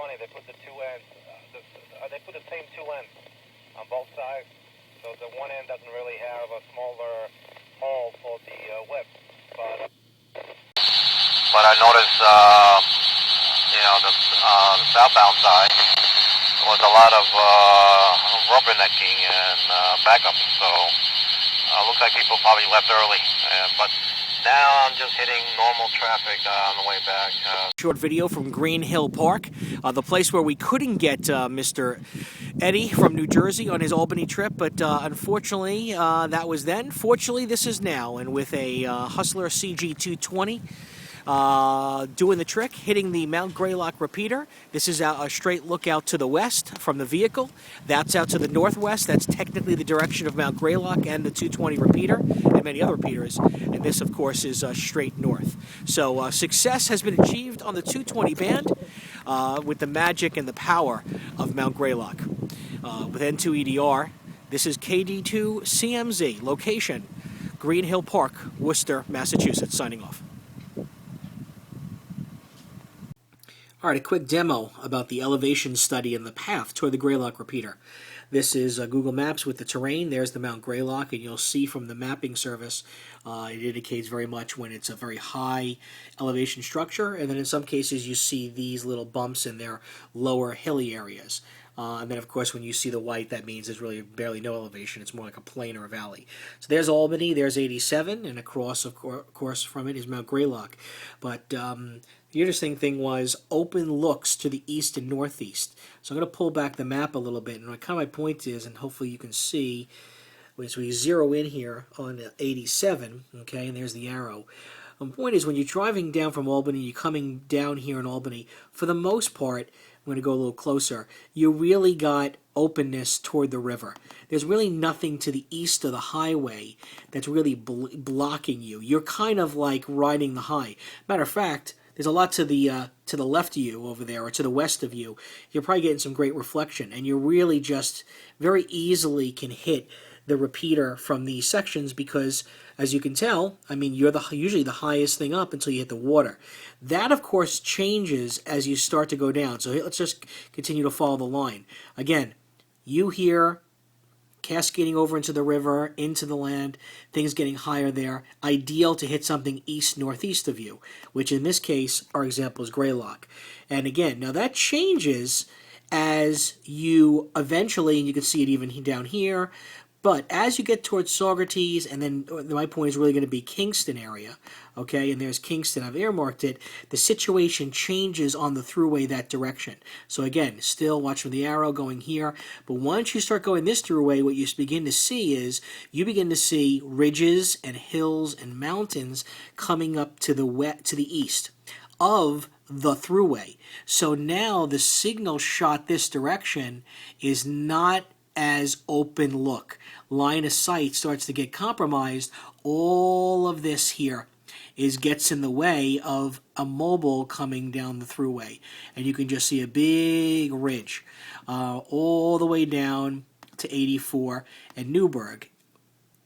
funny. They put the two ends. They put the same two ends on both sides, so the one end doesn't really have a smaller hole for the whip. But I noticed, the southbound side was a lot of rubbernecking and backup. So looks like people probably left early, but. Now I'm just hitting normal traffic on the way back. Short video from Green Hill Park, the place where we couldn't get Mr. Eddie from New Jersey on his Albany trip, but unfortunately that was then. Fortunately, this is now, and with a Hustler CG220 doing the trick, hitting the Mount Greylock repeater. This is a straight look out to the west from the vehicle. That's out to the northwest. That's technically the direction of Mount Greylock and the 220 repeater and many other repeaters. And this, of course, is straight north. So success has been achieved on the 220 band with the magic and the power of Mount Greylock. With N2 EDR, this is KD2 CMZ, location Green Hill Park, Worcester, Massachusetts, signing off. All right, a quick demo about the elevation study and the path toward the Greylock repeater. This is Google Maps with the terrain. There's the Mount Greylock, and you'll see from the mapping service, it indicates very much when it's a very high elevation structure, and then in some cases you see these little bumps in their lower hilly areas. And then, of course, when you see the white, that means there's really barely no elevation. It's more like a plain or a valley. So there's Albany, there's 87, and across, of course, from it is Mount Greylock. But the interesting thing was open looks to the east and northeast. So I'm going to pull back the map a little bit, and kind of my point is, and hopefully you can see, as we zero in here on 87, okay, and there's the arrow. The point is, when you're driving down from Albany, you're coming down here in Albany, for the most part, I'm going to go a little closer, you really got openness toward the river. There's really nothing to the east of the highway that's really blocking you. You're kind of like riding the high. Matter of fact, there's a lot to the left of you over there, or to the west of you. You're probably getting some great reflection, and you really just very easily can hit the repeater from these sections because, as you can tell, I mean, you're usually the highest thing up until you hit the water. That, of course, changes as you start to go down. So let's just continue to follow the line. Again, you hear cascading over into the river, into the land, things getting higher there. Ideal to hit something east-northeast of you, which in this case, our example is Greylock. And again, now that changes as you eventually, and you can see it even down here, but as you get towards Saugerties, and then my point is really going to be Kingston area, okay, and there's Kingston, I've earmarked it, the situation changes on the thruway that direction. So again, still watch for the arrow going here, but once you start going this thruway, what you begin to see is, you begin to see ridges and hills and mountains coming up to the east of the thruway. So now the signal shot this direction is not as open look. Line of sight starts to get compromised. All of this here gets in the way of a mobile coming down the thruway. And you can just see a big ridge all the way down to 84 and Newburgh.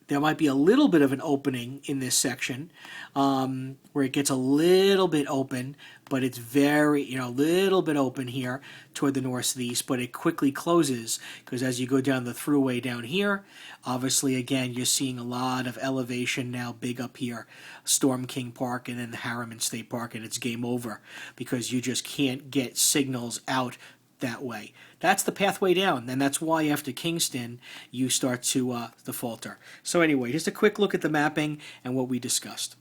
There might be a little bit of an opening in this section where it gets a little bit open, but it's very, a little bit open here toward the northeast, but it quickly closes because as you go down the thruway down here, obviously, again, you're seeing a lot of elevation now big up here, Storm King Park and then the Harriman State Park, and it's game over because you just can't get signals out that way. That's the pathway down, and that's why after Kingston you start to falter. So anyway, just a quick look at the mapping and what we discussed.